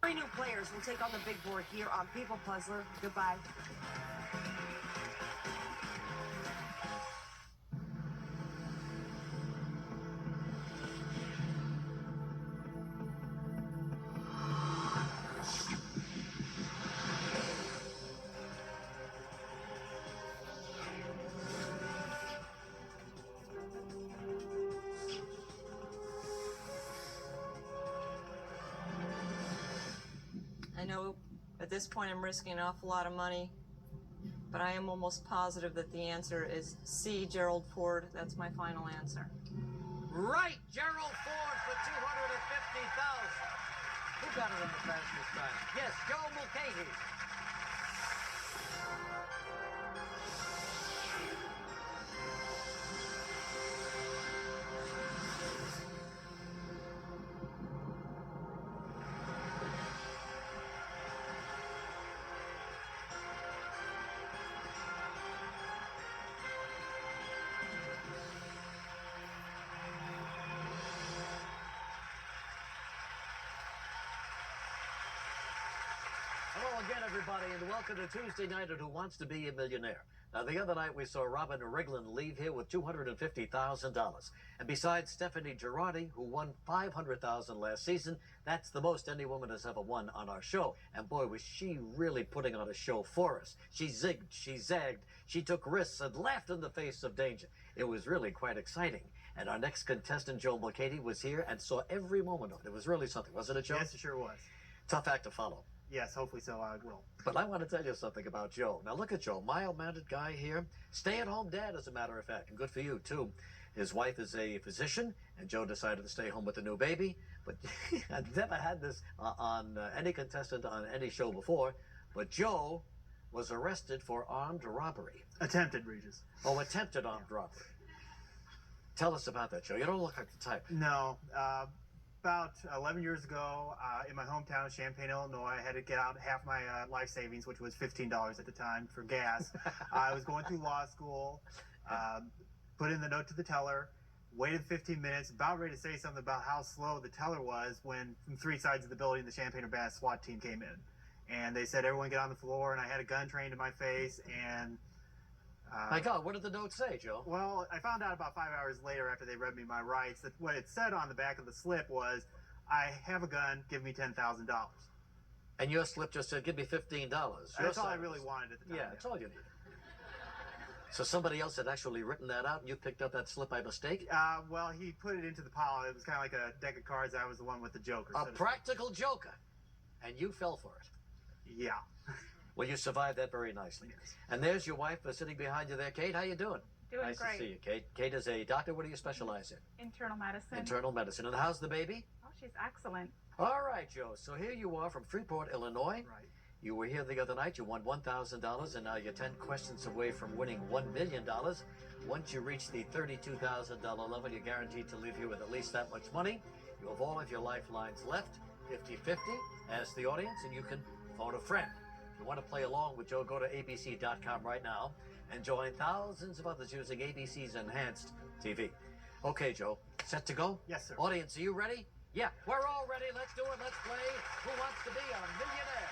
Three new players will take on the big board here on People Puzzler. Goodbye. I know at this point I'm risking an awful lot of money, but I am almost positive that the answer is C, Gerald Ford. That's my final answer. Right, Gerald Ford for $250,000. Who got it in the fastest time? Yes, Joe Mulcahy. Hello again, everybody, and welcome to Tuesday night at Who Wants to Be a Millionaire. Now, the other night we saw Robin Rigland leave here with $250,000. And besides Stephanie Girardi, who won $500,000 last season, that's the most any woman has ever won on our show. And boy, was she really putting on a show for us. She zigged, she zagged, she took risks and laughed in the face of danger. It was really quite exciting. And our next contestant, Joe Mulcahy, was here and saw every moment of it. It was really something, wasn't it, Joe? Yes, it sure was. Tough act to follow. Yes, hopefully so, I will. But I want to tell you something about Joe. Now look at Joe, mild-mannered guy here, stay-at-home dad, as a matter of fact, and good for you too. His wife is a physician, and Joe decided to stay home with the new baby. But I've never had this on any contestant on any show before. But Joe was arrested for armed robbery. Attempted, Regis. Oh, attempted armed robbery. Tell us about that, Joe. You don't look like the type. No. About 11 years ago, in my hometown of Champaign, Illinois, I had to get out half my life savings, which was $15 at the time, for gas. I was going through law school, put in the note to the teller, waited 15 minutes, about ready to say something about how slow the teller was when from three sides of the building, the Champaign-Urbana SWAT team came in. And they said, everyone get on the floor, and I had a gun trained in my face, and... My God, what did the note say, Joe? Well, I found out about 5 hours later after they read me my rights that what it said on the back of the slip was, I have a gun, give me $10,000. And your slip just said, give me $15. That's all I really wanted at the time. Yeah, that's all you needed. So somebody else had actually written that out and you picked up that slip by mistake? Well, he put it into the pile. It was kind of like a deck of cards. I was the one with the joker. A practical joker. And you fell for it. Yeah. Well, you survived that very nicely. Yes. And there's your wife sitting behind you there. Kate, how you doing? Doing nice great. to see you, Kate. Kate is a doctor. What do you specialize in? Internal medicine. Internal medicine. And how's the baby? Oh, she's excellent. All right, Joe. So here you are from Freeport, Illinois. Right. You were here the other night. You won $1,000, and now you're 10 questions away from winning $1 million. Once you reach the $32,000 level, you're guaranteed to leave here with at least that much money. You have all of your lifelines left, 50-50. Ask the audience, and you can phone a friend. If you want to play along with Joe, go to abc.com right now and join thousands of others using ABC's Enhanced TV. Okay, Joe, set to go? Yes, sir. Audience, are you ready? Yeah, we're all ready. Let's do it. Let's play Who Wants to Be a Millionaire?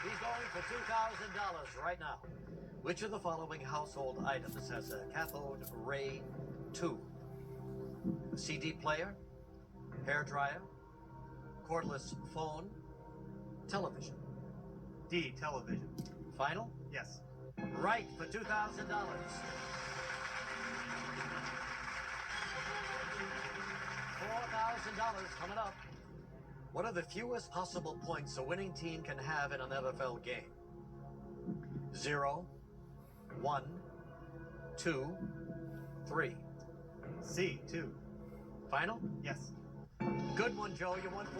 He's going for $2,000 right now. Which of the following household items has a cathode ray tube? A CD player, hair dryer, cordless phone, television. D, television. Final? Yes. Right, for $2,000. $4,000 coming up. What are the fewest possible points a winning team can have in an NFL game? 0, 1, 2, 3. C, 2. Final? Yes. Good one, Joe. You won $4,000.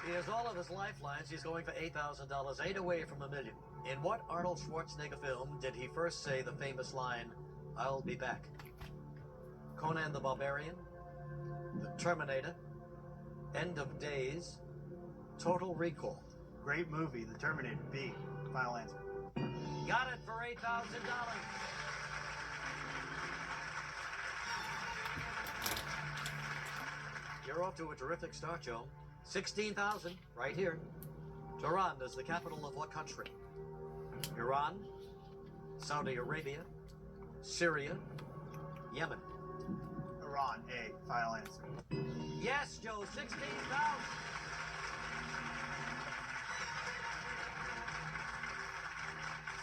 He has all of his lifelines. He's going for $8,000, 8 away from $1 million. In what Arnold Schwarzenegger film did he first say the famous line, "I'll be back"? Conan the Barbarian, The Terminator, End of Days, Total Recall. Great movie, The Terminator. B, final answer. Got it for $8,000. You're off to a terrific start, Joe. 16,000 right here. Tehran is the capital of what country? Iran, Saudi Arabia, Syria, Yemen. Iran, A. Final answer. Yes, Joe, 16,000.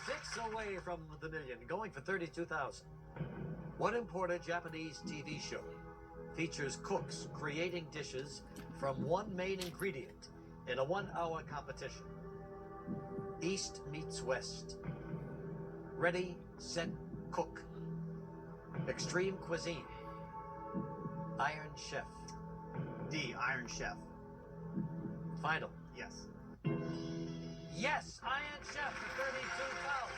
Six away from the million, going for 32,000. What imported Japanese TV show features cooks creating dishes from one main ingredient in a 1-hour competition? East meets West. Ready, set, cook. Extreme cuisine. Iron Chef. D. Iron Chef. Final. Yes. Yes, Iron Chef for 32,000.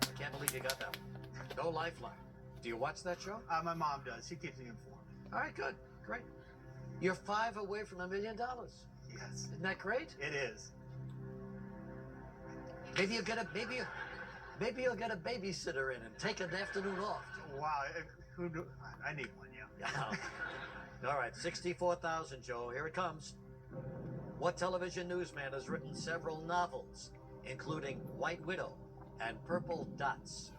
I can't believe you got that one. Go Lifeline. Do you watch that show? My mom does. She keeps me informed. All right, good, great. You're 5 away from $1 million. Yes. Isn't that great? It is. Maybe you'll get a babysitter in and take an afternoon off. Wow. Who do? I need one, yeah. All right, 64,000, Joe. Here it comes. What television newsman has written several novels, including White Widow and Purple Dots?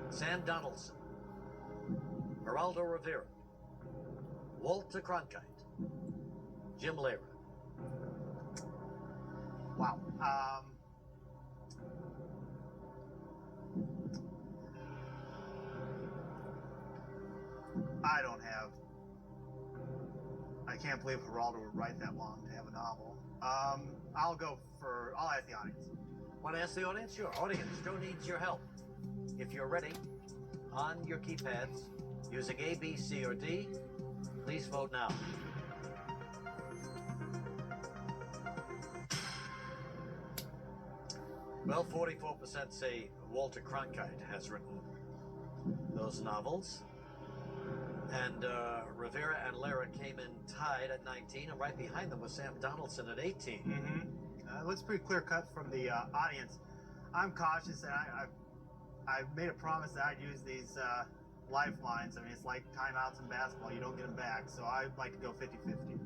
Sam Donaldson, Geraldo Rivera, Walter Cronkite, Jim Lehrer. Wow. I can't believe Geraldo would write that long to have a novel. I'll ask the audience. Want to ask the audience? Sure. Audience, Joe needs your help. If you're ready, on your keypads, using A, B, C, or D, please vote now. Well, 44% say Walter Cronkite has written those novels. And Rivera and Lehrer came in tied at 19, and right behind them was Sam Donaldson at 18. Mm-hmm. It looks pretty clear cut from the audience. I'm cautious, and I made a promise that I'd use these lifelines. I mean, it's like timeouts in basketball. You don't get them back, so I'd like to go 50-50.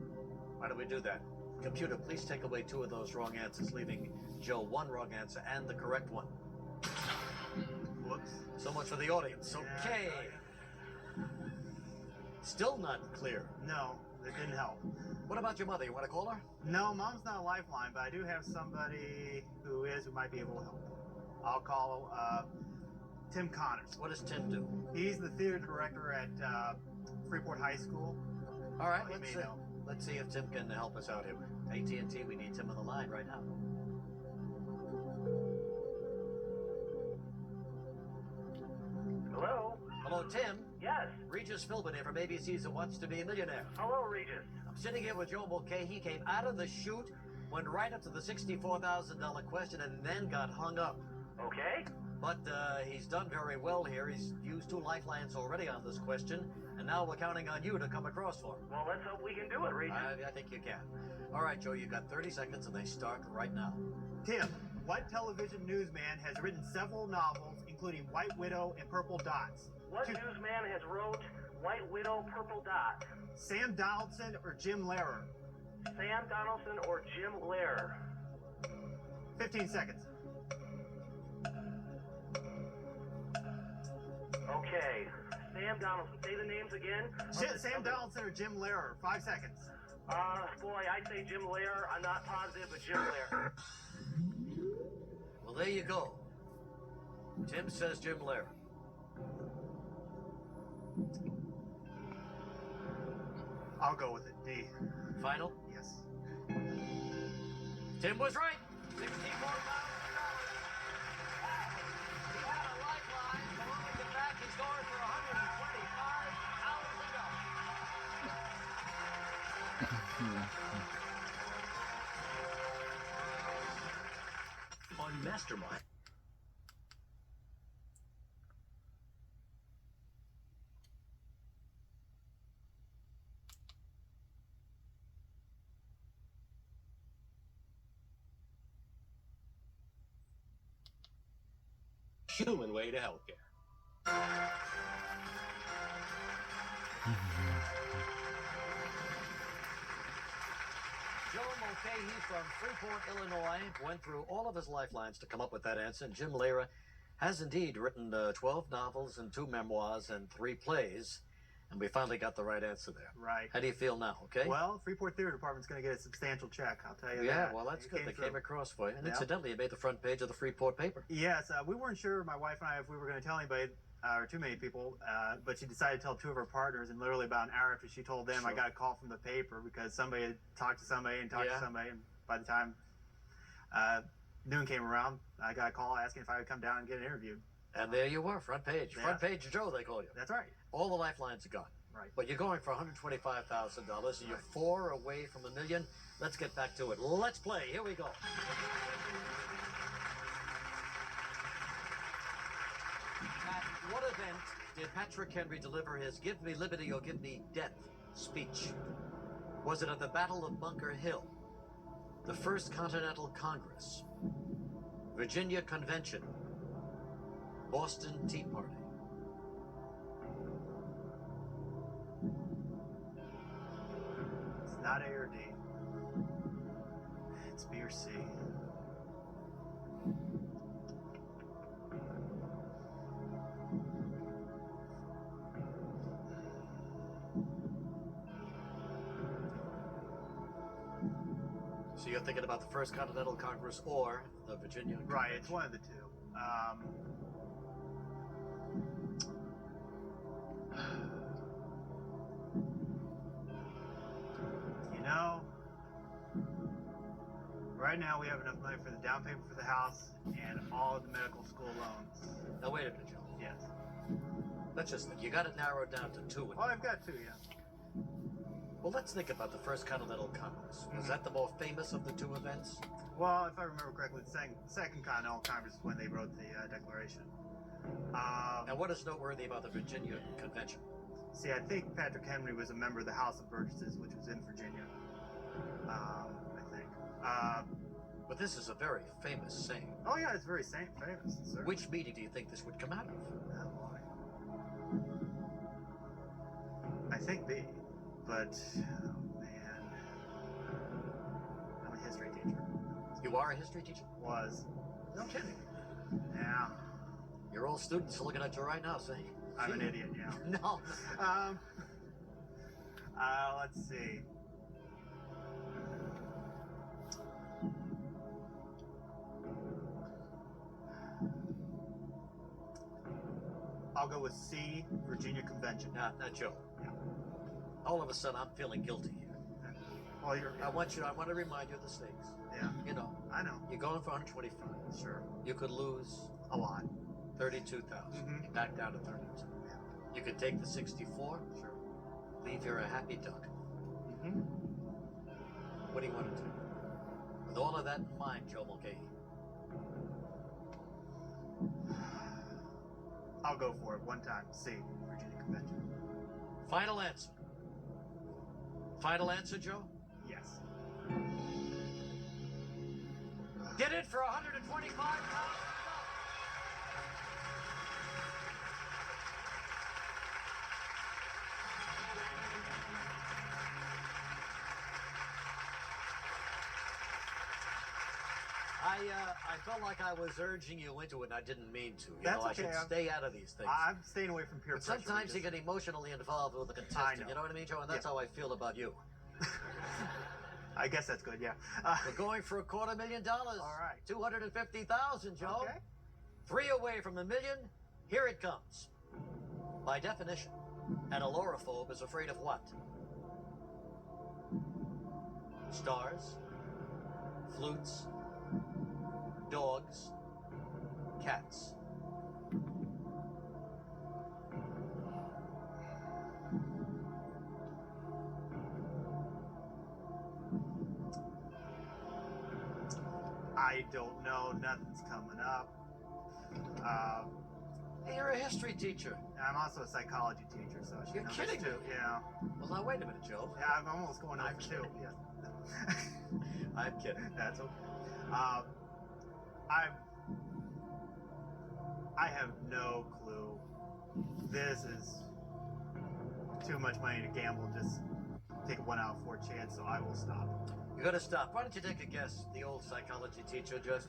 Why don't we do that? Computer, please take away 2 of those wrong answers, leaving Joe 1 wrong answer and the correct one. Whoops. So much for the audience. Okay. Still not clear. No, it didn't help. What about your mother? You want to call her? No, Mom's not a lifeline, but I do have somebody who might be able to help. I'll call Tim Connors. What does Tim do? He's the theater director at Freeport High School. All right, Well, you may know. let's see if Tim can help us out here. AT&T, we need Tim on the line right now. Hello? Hello, Tim. Yes. Regis Philbin here from ABC's Who Wants to Be a Millionaire. Hello, Regis. I'm sitting here with Joe Mulcahy. He came out of the chute, went right up to the $64,000 question, and then got hung up. Okay. But he's done very well here. He's used 2 lifelines already on this question, and now we're counting on you to come across for him. Well, let's hope we can do it, Regis. I think you can. All right, Joe, you've got 30 seconds, and they start right now. Tim, what television newsman has written several novels, including White Widow and Purple Dots? What newsman has wrote White Widow, Purple Dot? Sam Donaldson or Jim Lehrer? Sam Donaldson or Jim Lehrer? 15 seconds. Okay. Sam Donaldson. Say the names again. Sam Donaldson or Jim Lehrer? 5 seconds. Boy, I'd say Jim Lehrer. I'm not positive, but Jim Lehrer. Well, there you go. Tim says Jim Lehrer. I'll go with it. D. Final? Yes. Tim was right. $64,000. He had a lifeline. The moment he gets back, he's going for $125,000. On Mastermind. human way to healthcare. Joe Mulcahy from Freeport, Illinois, went through all of his lifelines to come up with that answer. And Jim Lehrer has indeed written 12 novels and 2 memoirs and 3 plays. And we finally got the right answer there. Right. How do you feel now, okay? Well, Freeport Theater Department's going to get a substantial check, I'll tell you yeah, that. well, that's It good. came They through. came across for you. And Yep. incidentally, you made the front page of the Freeport paper. Yes, we weren't sure, my wife and I, if we were going to tell anybody or too many people, but she decided to tell 2 of her partners, and literally about an hour after she told them, I Sure. got a call from the paper because somebody had talked to somebody and talked Yeah. to somebody, and by the time noon came around, I got a call asking if I would come down and get interviewed. And there you were, front page. Yeah. Front page Joe, they call you. That's right. All the lifelines are gone. Right. But you're going for $125,000, and you're 4 away from $1 million. Let's get back to it. Let's play. Here we go. At what event did Patrick Henry deliver his "Give me liberty or give me death" speech? Was it at the Battle of Bunker Hill, the First Continental Congress, Virginia Convention, Boston Tea Party? It's not A or D. It's B or C. So you're thinking about the First Continental Congress or the Virginia Convention? Right, it's one of the 2. You know, right now we have enough money for the down payment for the house and all of the medical school loans. Now wait a minute, Joe. Yes. Let's just think. You got it narrowed down to 2. Oh, I've got 2, yeah. Well, let's think about the First Continental Congress. Was that the more famous of the 2 events? Well, if I remember correctly, the second Continental Congress is when they wrote the Declaration. And what is noteworthy about the Virginia Convention? See, I think Patrick Henry was a member of the House of Burgesses, which was in Virginia. I think. But this is a very famous saying. Oh yeah, it's very famous. Certainly. Which meeting do you think this would come out of? Oh boy. I think B, but oh man, I'm a history teacher. You are a history teacher? Was. No kidding. Yeah, Your old students are looking at you right now saying, I'm an idiot. Yeah. No. Let's see. I'll go with C, Virginia Convention. Now, Joe. Yeah. All of a sudden, I'm feeling guilty here. Well, you're. I want to remind you of the stakes. Yeah, You know, I know. you're going for 125. Sure. You could lose A lot. 32,000. Mhm. You're back down to 32. Yeah. You could take the 64. Sure. Leave here a happy duck. Mm-hmm. What do you want to do? With all of that in mind, Joe Mulcahy. I'll go for it one time. C, Virginia Convention. Final answer. Final answer, Joe? Yes. Did it for $125,000. I felt like I was urging you into it, and I didn't mean to. You That's know, I okay. should stay out of these things. I'm staying away from peer But pressure. sometimes you get emotionally involved with a contestant. know. You know what I mean, Joe? And that's Yeah. how I feel about you. I guess that's good. Yeah. We're going for $250,000. All right. 250,000, Joe. Okay. 3 away from $1 million. Here it comes. By definition, an allorophobe is afraid of what? Stars, flutes, dogs, cats. I don't know. Nothing's coming up. Hey, you're a history teacher. I'm also a psychology teacher, so I should You're know kidding this too. me. Yeah. Well, now wait a minute, Joe. Yeah, I'm almost going I'm over 2. kidding. Yeah. I'm kidding. That's okay. I have no clue. This is too much money to gamble. Just take a 1 out of 4 chance, so I will stop. You gotta stop. Why don't you take a guess? The old psychology teacher just.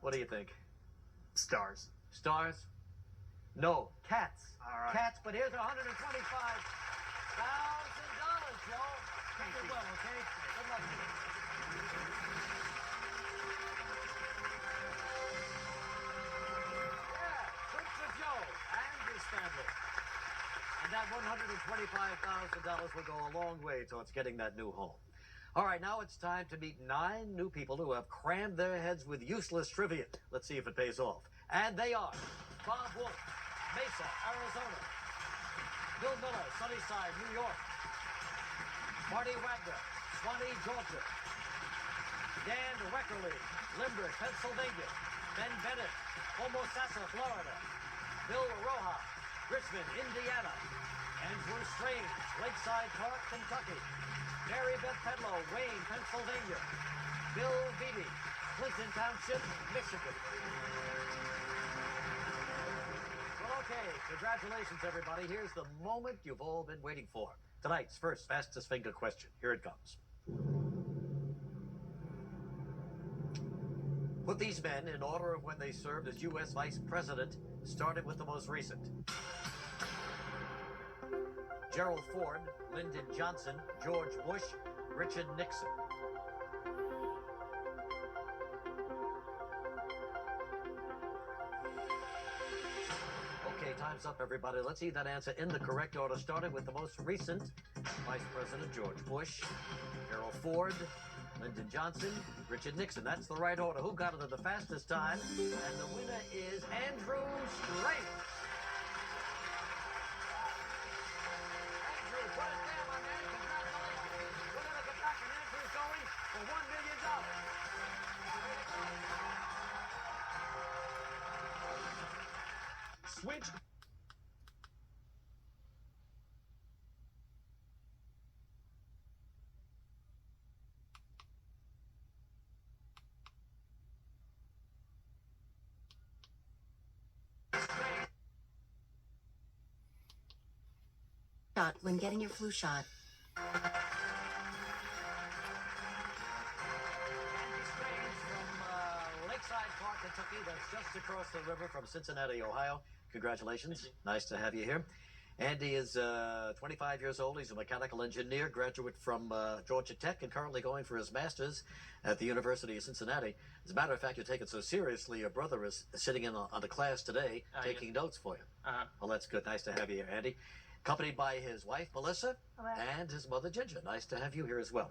What do you think? Stars. Stars? No, cats. All right. Cats, but here's $125,000, Joe. Take it well, okay? Good luck to you. Yeah, good for Joe and his family. And that $125,000 will go a long way towards getting that new home. All right, now it's time to meet 9 new people who have crammed their heads with useless trivia. Let's see if it pays off. And they are Bob Wolf, Mesa, Arizona. Bill Miller, Sunnyside, New York. Marty Wagner, Swanee, Georgia. Dan Reckerly, Limerick, Pennsylvania. Ben Bennett, Homosassa, Florida. Bill Rojas, Richmond, Indiana. Andrew Strange, Lakeside Park, Kentucky. Mary Beth Pedlow, Wayne, Pennsylvania. Bill Beatty, Clinton Township, Michigan. Well, okay, congratulations, everybody. Here's the moment you've all been waiting for. Tonight's first fastest finger question. Here it comes. Put these men in order of when they served as U.S. Vice President, starting with the most recent. Gerald Ford, Lyndon Johnson, George Bush, Richard Nixon. Okay, time's up, everybody. Let's see that answer in the correct order, starting with the most recent. Vice President George Bush, Gerald Ford, Lyndon Johnson, Richard Nixon. That's the right order. Who got it at the fastest time? And the winner is Andrew Strange. Andrew, put it down, my man. Congratulations. We're going to get back and Andrew's going for $1 million. Switch. Shot when getting your flu shot. Andy Strange from Lakeside Park, Kentucky. That's just across the river from Cincinnati, Ohio. Congratulations. Nice to have you here. Andy is 25 years old. He's a mechanical engineer, graduate from Georgia Tech, and currently going for his master's at the University of Cincinnati. As a matter of fact, you take it so seriously, your brother is sitting in on the class today, taking notes for you. Well, that's good. Nice to have you here, Andy. Accompanied by his wife, Melissa, and his mother, Ginger. Nice to have you here as well.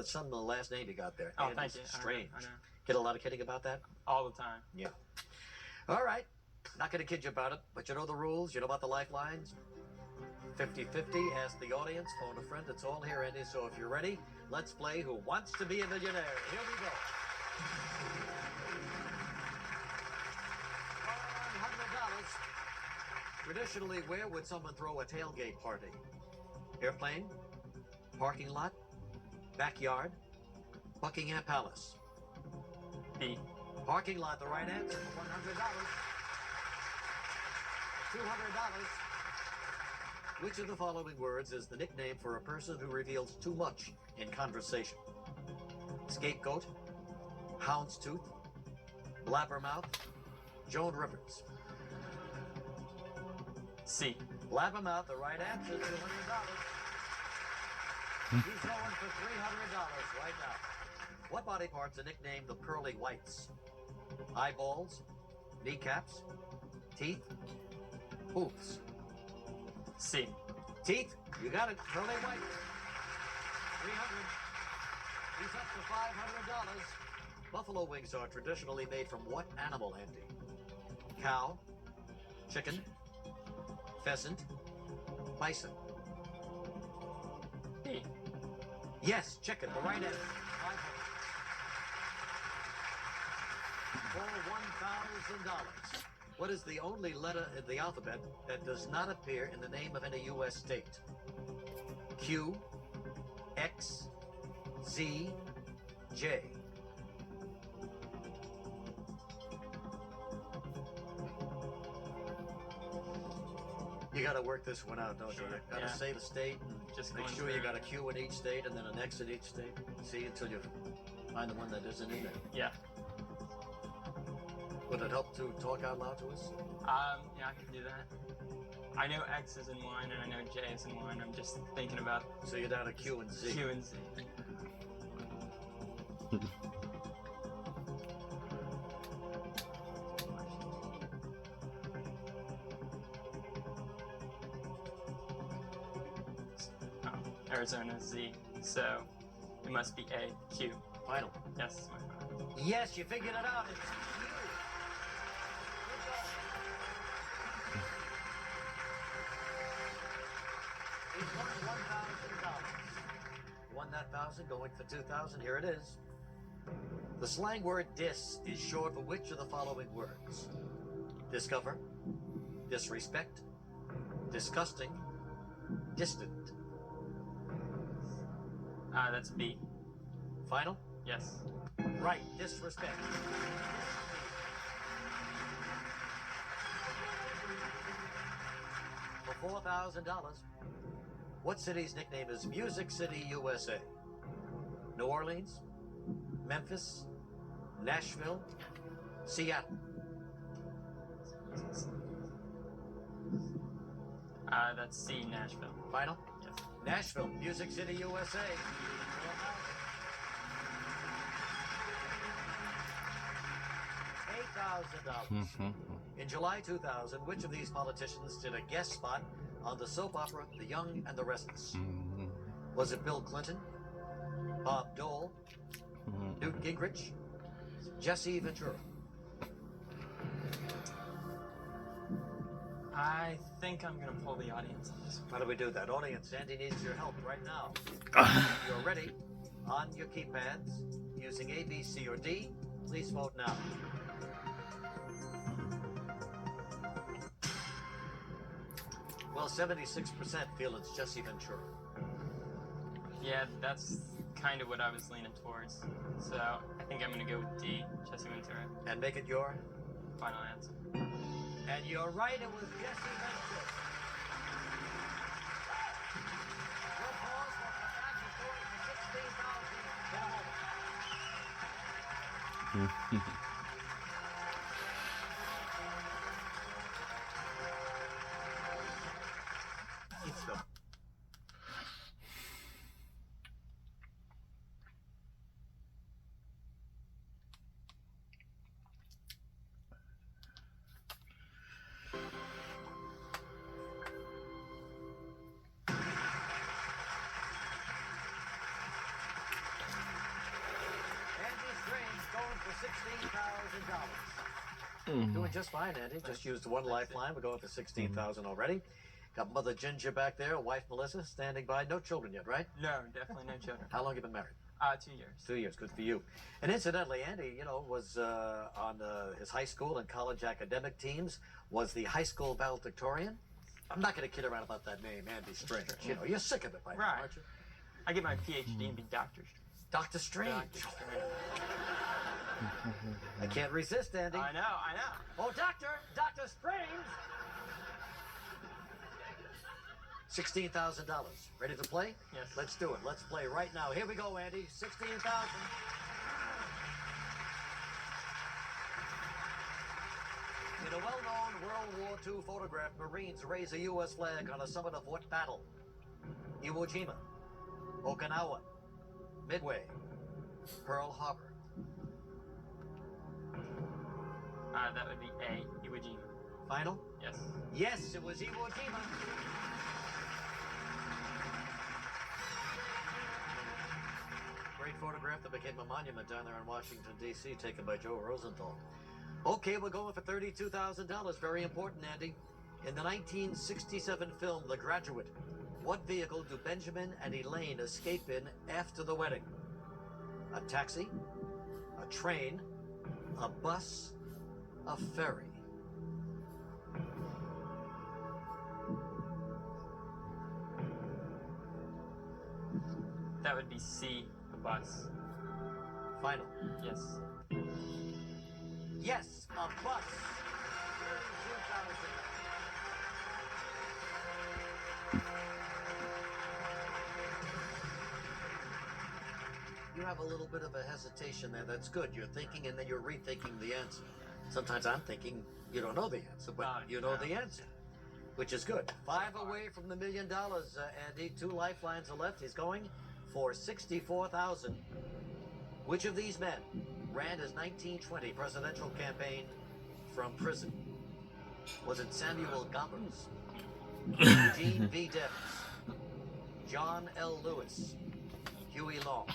Some of the last name you got there. Oh, Andy thank you. Strange. I know. Get a lot of kidding about that? All the time. Yeah. All right. Not going to kid you about it, but you know the rules. You know about the lifelines. 50-50. Ask the audience. Phone a friend. It's all here, Andy. So if you're ready, let's play Who Wants to Be a Millionaire. Here we go. $100. Traditionally, where would someone throw a tailgate party? Airplane? Parking lot? Backyard? Buckingham Palace? B. Parking lot, the right answer for $100. $200. Which of the following words is the nickname for a person who reveals too much in conversation? Scapegoat, houndstooth, blabbermouth, Joan Rivers. C. Blabbermouth, the right answer, $200. He's going for $300 right now. What body parts are nicknamed the pearly whites? Eyeballs, kneecaps, teeth, hooves. C. Teeth, you got it. Pearly white. 300. He's up to $500. Buffalo wings are traditionally made from what animal, Andy? Cow, chicken, pheasant, bison. D. Yes, chicken, the right answer. 500. For $1,000. What is the only letter in the alphabet that does not appear in the name of any U.S. state? Q, X, Z, J. You got to work this one out, don't Sure, you? You got to yeah. say the state and Just make going sure you through. got a Q in each state and then an X in each state. See, until you find the one that isn't in there. Yeah. Would it help to talk out loud to us? Yeah, I can do that. I know X is in one, and I know J is in one. I'm just thinking about So you're down to Q and Z. Q and Z. Oh, Arizona Z. So it must be A, Q. Final. Yes, it's my final. Yes, you figured it out. It's Q. Good job. He's won $1,000. Won that 1,000, going for 2,000. Here it is. The slang word dis is short for which of the following words? Discover, disrespect, disgusting, distant. That's B. Final? Yes. Right, disrespect. For $4,000, what city's nickname is Music City, USA? New Orleans, Memphis, Nashville, Seattle. That's C, Nashville. Final? Yes. Nashville, Music City, USA. $8,000. In July 2000, which of these politicians did a guest spot on the soap opera The Young and the Restless? Was it Bill Clinton, Bob Dole, Newt Gingrich, Jesse Ventura? I think I'm gonna pull the audience on this one. How do we do that? Audience, Andy needs your help right now. You're ready. On your keypads, using A, B, C, or D, please vote now. Well, 76% feel it's Jesse Ventura. Yeah, that's kind of what I was leaning towards. So I think I'm gonna go with D, Jesse Ventura. And make it your? Final answer. And you're right, it was Jesse Ventura. We'll pause, we'll come back, he's going for 16,000 in a moment. It's the Andy Strange going for $16,000. Doing just fine, Andy. Just used one lifeline. We're going for 16,000 already. Got Mother Ginger back there, wife Melissa standing by. No children yet, right? No, definitely no children. How long have you been married? 2 years. 2 years. Good for you. And incidentally, Andy, you know, was on his high school and college academic teams. Was the high school valedictorian. I'm not going to kid around about that name, Andy Strange. You know, you're sick of it by now, Right. aren't you? I get my PhD and be Dr. Strange. Dr. Strange. Dr. Strange. I can't resist, Andy. I know. Oh, Dr. Strange. $16,000. Ready to play? Yes. Let's do it. Let's play right now. Here we go, Andy. 16,000. In a well-known World War II photograph, Marines raise a U.S. flag on a summit of what battle? Iwo Jima, Okinawa, Midway, Pearl Harbor. That would be A, Iwo Jima. Final? Yes. Yes, it was Iwo Jima. Great photograph that became a monument down there in Washington, D.C., taken by Joe Rosenthal. Okay, we're going for $32,000. Very important, Andy. In the 1967 film, The Graduate, what vehicle do Benjamin and Elaine escape in after the wedding? A taxi, a train, a bus, a ferry. That would be C, a bus. Final. Yes. Yes, a bus. $32,000. you have a little bit of a hesitation there. That's good. You're thinking and then you're rethinking the answer. Sometimes I'm thinking you don't know the answer, but you know the answer, which is good. 5 away from the $1 million, Andy. 2 lifelines are left. He's going for $64,000. Which of these men ran his 1920 presidential campaign from prison? Was it Samuel Gompers, Eugene V. Debs, John L. Lewis, Huey Long?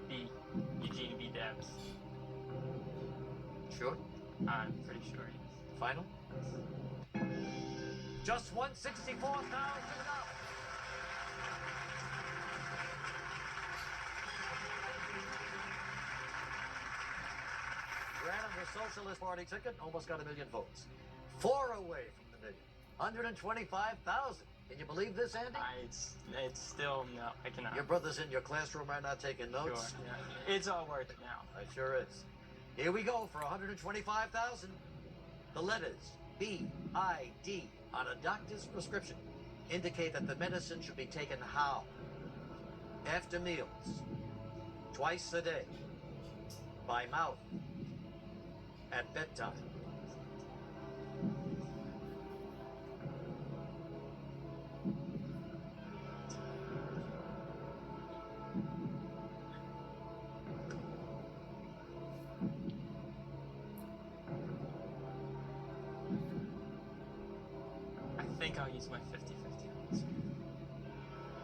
B. Eugene V. Debs. Sure? I'm pretty sure he is. Final? Just won $64,000. Ran on the Socialist Party ticket, almost got 1 million votes. 4 away from the million. 125,000. Can you believe this, Andy? It's still, no, I cannot. Your brothers in your classroom are not taking Sure, notes. yeah. It's all worth it now. It sure is. Here we go for 125,000. The letters B-I-D on a doctor's prescription indicate that the medicine should be taken how? After meals, twice a day, by mouth, at bedtime. I think I'll use my 50-50 on this one.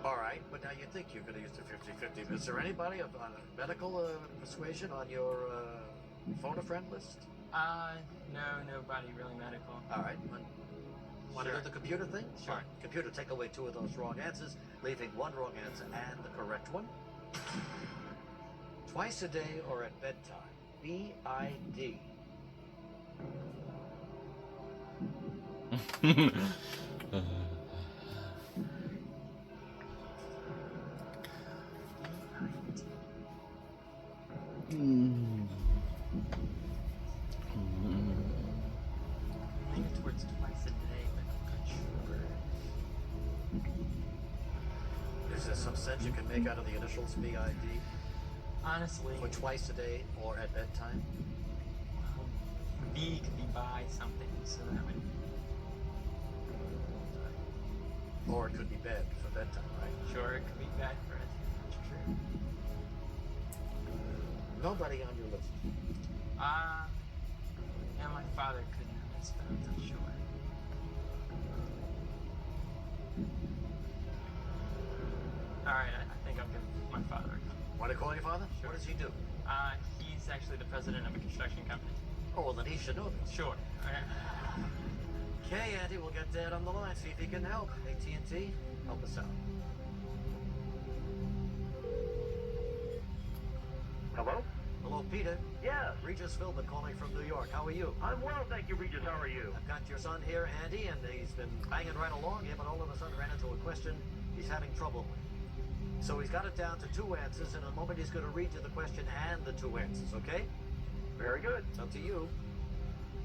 All right, but now you think you're going to use the 50-50. Is there anybody of medical persuasion on your phone a friend list? No, nobody really medical. All right. Want to Sure. do the computer thing? Sure. All right. Computer, take away 2 of those wrong answers, leaving 1 wrong answer and the correct one. Twice a day or at bedtime. B-I-D. Leaning towards twice a day, but I'm not sure. Is there some sense you can make out of the initials B-I-D Honestly, for twice a day or at bedtime? B could be by something, so that would. Or it could be bed for bedtime, right? Sure, it could be bad for it. That's true. Nobody on your list. Yeah, my father could know this, but I'm not sure. Alright, I think I'll give my father a call. Want to call your father? Sure. What does he do? He's actually the president of a construction company. Oh, well, then he should know this. Sure. Okay. Okay, Andy, we'll get Dad on the line, see if he can help. AT&T, help us out. Hello? Hello, Peter. Yes. Regis Philbin calling from New York. How are you? I'm well, thank you, Regis. How are you? I've got your son here, Andy, and he's been banging right along here, but all of a sudden ran into a question he's having trouble with. So he's got it down to 2 answers. In a moment, he's going to read you the question and the 2 answers, okay? Very good. It's up to you.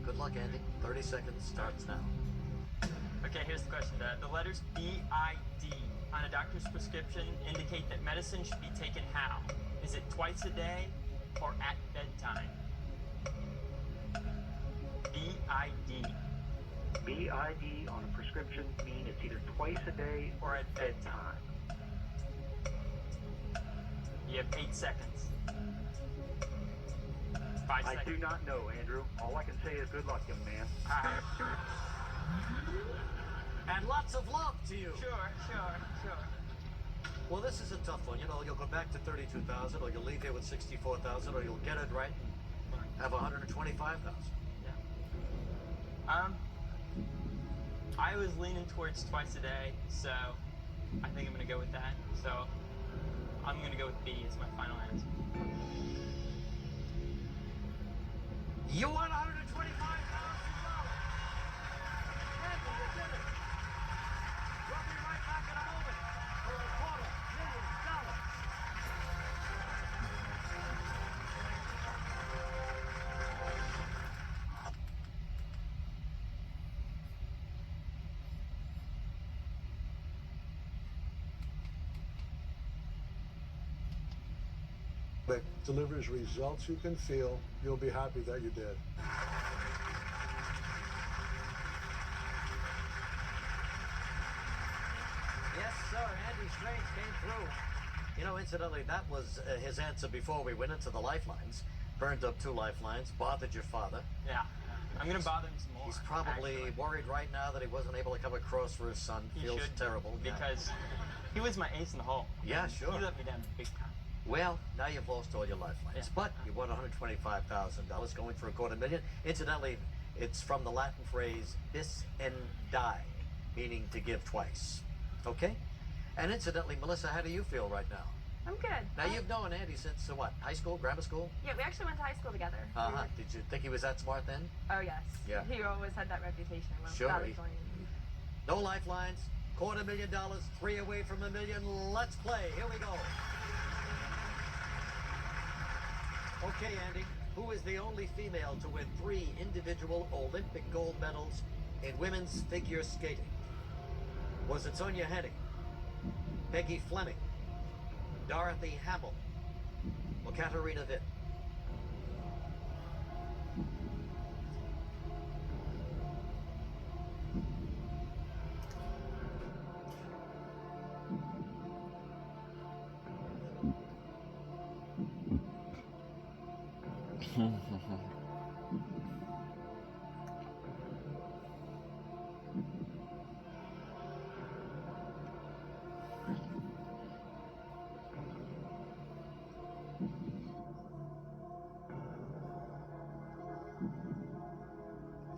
Good luck, Andy. 30 seconds starts now. Okay, here's the question. The letters B-I-D on a doctor's prescription indicate that medicine should be taken how? Is it twice a day or at bedtime? B-I-D. BID on a prescription mean it's either twice a day Or at bedtime. You have 8 seconds. 5 I seconds. do not know, Andrew. All I can say is good luck, young man. And lots of love to you. Sure. Well, this is a tough one. You know, you'll go back to 32,000, or you'll leave here with 64,000, or you'll get it right and have 125,000. Yeah. I was leaning towards twice a day, so I think I'm gonna go with that. So I'm gonna go with B as my final answer. You won $125,000. Andy, you did it. We'll be right back in a moment for $250,000. that delivers results you can feel, you'll be happy that you did. Yes, sir. Andy Strange came through. You know, incidentally, that was his answer before we went into the lifelines. Burned up 2 lifelines, bothered your father. Yeah, I'm gonna bother him some more. He's probably actually. worried right now that he wasn't able to come across for his son. He Feels should terrible. because he was my ace in the hole. Yeah, And sure. He let me down big time. Well, now you've lost all your lifelines, Yeah. but you won $125,000 going for $250,000. Incidentally, it's from the Latin phrase bis en die, meaning to give twice. Okay? And incidentally, Melissa, how do you feel right now? I'm good. Now, you've known Andy since what? High school, grammar school? Yeah, we actually went to high school together. Uh-huh. Did you think he was that smart then? Oh, yes. Yeah. He always had that reputation. Sure. That was going- No lifelines, $250,000, 3 away from $1 million. Let's play. Here we go. Okay, Andy, who is the only female to win 3 individual Olympic gold medals in women's figure skating? Was it Sonia Hennig, Peggy Fleming, Dorothy Hamill, or Katarina Witt?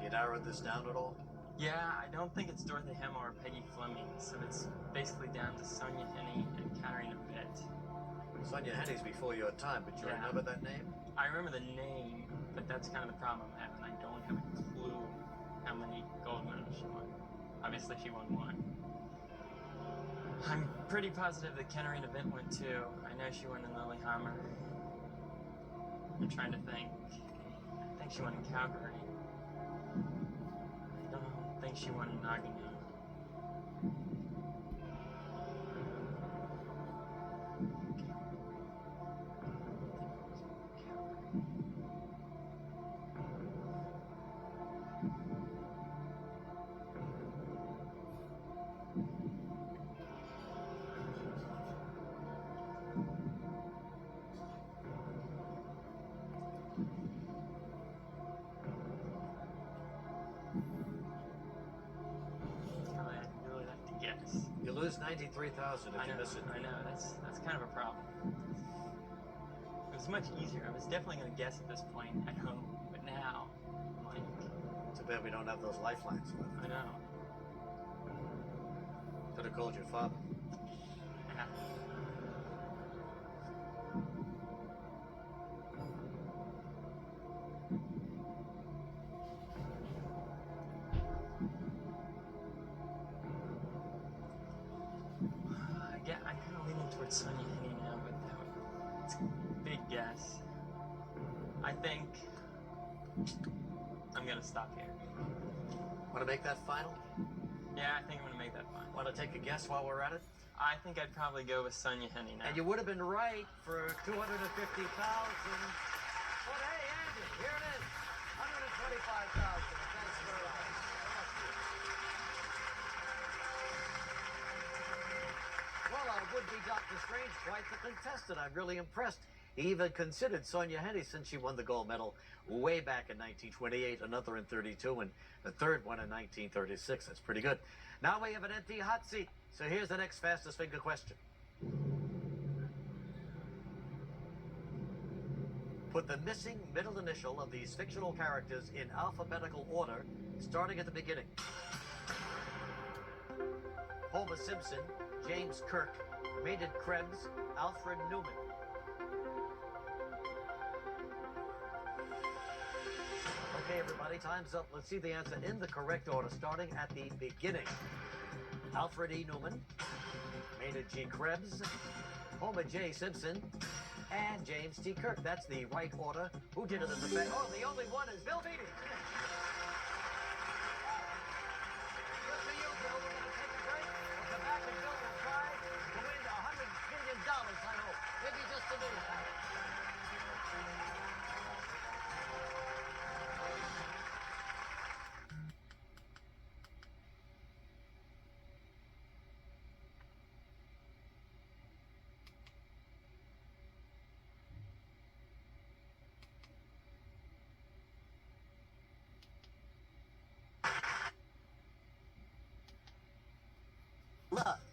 You narrowed this down at all? Yeah, I don't think it's Dorothy Hamill or Peggy Fleming, so it's basically down to Sonia Hennig and Katarina Witt. Sonia Hennigs before your time, but you Yeah. remember that name? I remember the name, but that's kind of the problem I'm having. I don't have a clue how many gold medals she won. Obviously, she won 1. I'm pretty positive that Katarina Witt won 2. I know she won in Lillehammer. I'm trying to think. I think she won in Calgary. I don't think she won in Nagano. I'd really like to guess. You lose 93,000 if I you know, miss it. I know. That's kind of a problem. It was much easier. I was definitely going to guess at this point at home, but now, I'm like, Too bad we don't have those lifelines left. I know. Could have called your father. Yeah. I'm kind of leaning towards Sonia Hennig now, but it's a big guess. I think I'm gonna stop here. Want to make that final? Yeah, I think I'm gonna make that fine. Want to take a guess while we're at it? I think I'd probably go with Sonia Hennig now. And you would have been right for $250,000. But hey, Andy, here it is. $125,000. Thanks very much. Well, our would-be Dr. Strange, quite the contestant. I'm really impressed. He even considered Sonia Hennig since she won the gold medal way back in 1928, another in 32, and the third one in 1936. That's pretty good. Now we have an empty hot seat. So here's the next fastest finger question. Put the missing middle initial of these fictional characters in alphabetical order, starting at the beginning. Homer Simpson, James Kirk, Maynard Krebs, Alfred Newman. Okay, everybody, time's up. Let's see the answer in the correct order, starting at the beginning. Alfred E. Newman, Maynard G. Krebs, Homer J. Simpson, and James T. Kirk. That's the right order. Who did it in the back? Oh, the only one is Bill Beatty. Good for you, Bill. We're going to take a break. We'll come back and Bill will try to win $100 million, I hope. Maybe just a million.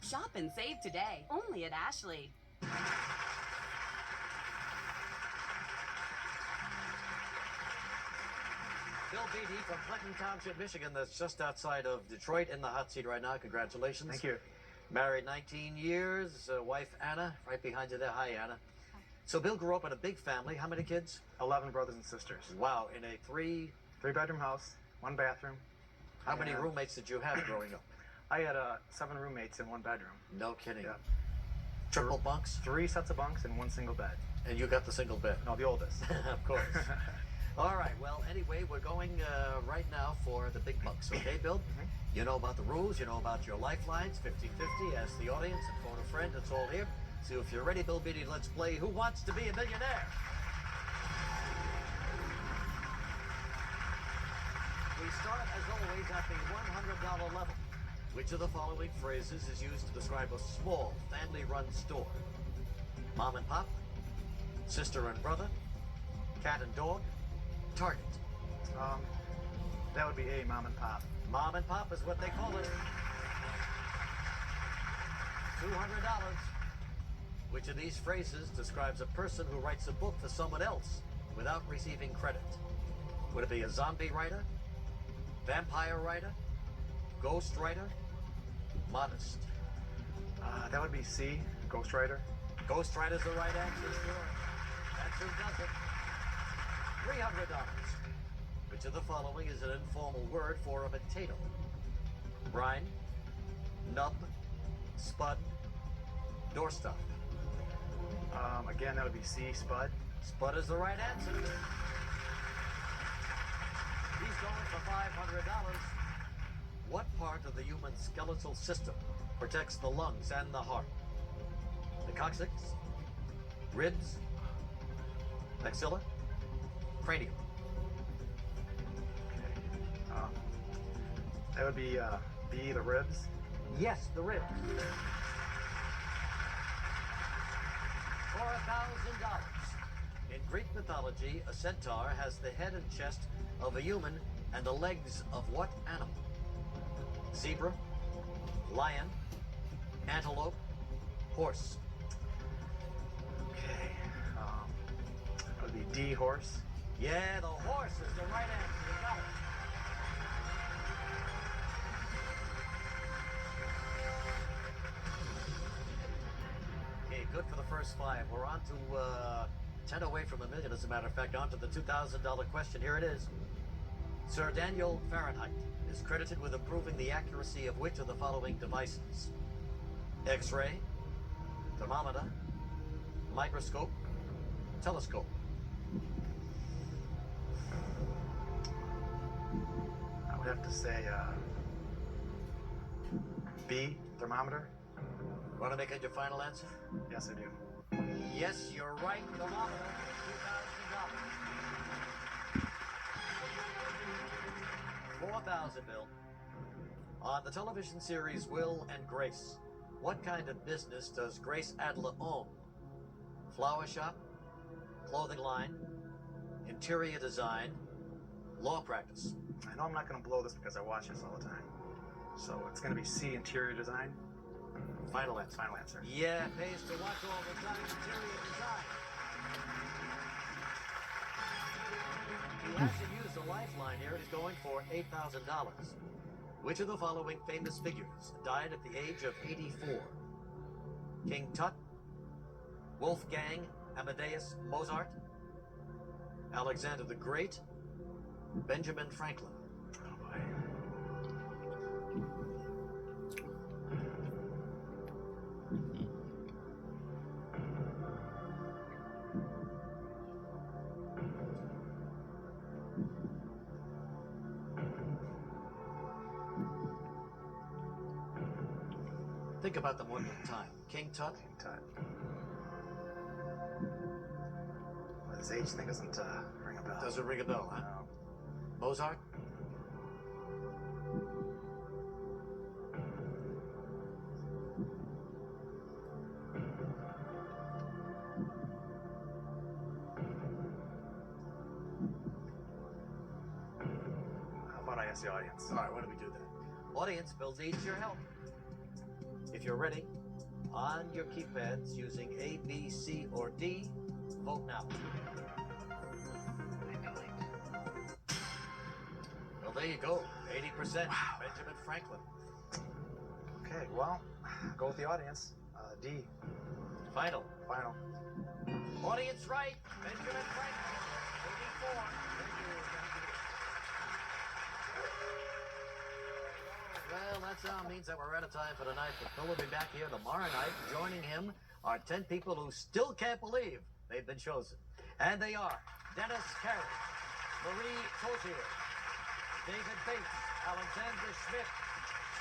Shop and save today, only at Ashley. Bill Beatty from Clinton Township, Michigan, that's just outside of Detroit, in the hot seat right now. Congratulations. Thank you. Married 19 years, wife Anna, right behind you there. Hi, Anna. So Bill grew up in a big family. How many kids? 11 brothers and sisters. Wow, in a Three-bedroom house, 1 bathroom. How many roommates did you have growing up? I had 7 roommates in 1 bedroom. No kidding. Yeah. Triple bunks? 3 sets of bunks and 1 single bed. And you got the single bed? No, the oldest. Of course. All right, well, anyway, we're going right now for the big bucks, okay, Bill? You know about the rules, you know about your lifelines, 50-50, ask the audience and phone a friend, it's all here. So if you're ready, Bill Beatty, let's play Who Wants to Be a Millionaire? We start, as always, at the $100 level. Which of the following phrases is used to describe a small, family-run store? Mom and pop, sister and brother, cat and dog, Target. That would be A, mom and pop. Mom and pop is what they call it. $200. Which of these phrases describes a person who writes a book for someone else without receiving credit? Would it be a zombie writer, vampire writer, ghost writer, modest? That would be C, ghostwriter. Ghostwriter's the right answer, sure. That's who does it. $300. Which of the following is an informal word for a potato? Brine, nub, spud, doorstop. Again, that would be C, spud. Spud is the right answer. He's going for $500. What part of the human skeletal system protects the lungs and the heart? The coccyx, ribs, maxilla, cranium. That would be B, the ribs. Yes, the ribs. For $1,000. In Greek mythology, a centaur has the head and chest of a human and the legs of what animal? Zebra, lion, antelope, horse. Okay. That would be D, horse. Yeah, the horse is the right answer. You got it. Okay, good for the first 5. We're on to 10 away from $1 million, as a matter of fact. On to the $2,000 question. Here it is. Sir Daniel Fahrenheit is credited with improving the accuracy of which of the following devices? X-ray, thermometer, microscope, telescope. I would have to say B, thermometer. Want to make it your final answer? Yes, I do. Yes, you're right. Thermometer. $2,000. $4,000, Bill. On the television series Will and Grace, what kind of business does Grace Adler own? Flower shop, clothing line, interior design, law practice. I know I'm not going to blow this because I watch this all the time. So it's going to be C, interior design. Final answer. Final answer. Yeah, pays to watch all the time. Interior design. He hasn't used a lifeline here. He's going for $8,000. Which of the following famous figures died at the age of 84? King Tut, Wolfgang Amadeus Mozart, Alexander the Great, Benjamin Franklin. Oh boy. Think about them one more time. King Tut. King Tut. Well, his age thing doesn't ring a bell. Doesn't ring a bell, huh? No. Mozart? How about I ask the audience? All right, why don't we do that? Audience, Bill needs your help. If you're ready, on your keypads using A, B, C, or D, vote now. Well, there you go. 80%. Wow. Benjamin Franklin. Okay, well, go with the audience. D. Final. Final. Audience right. Benjamin Franklin. 84. Well, that means that we're out of time for tonight, but Phil will be back here tomorrow night. Joining him are 10 people who still can't believe they've been chosen. And they are Dennis Carey, Marie Cotier, David Bates, Alexander Schmidt,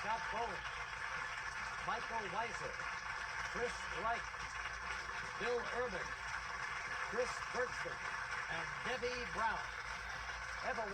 Scott Bowen, Michael Weiser, Chris Wright, Bill Urban, Chris Bergstrom, and Debbie Brown. Have a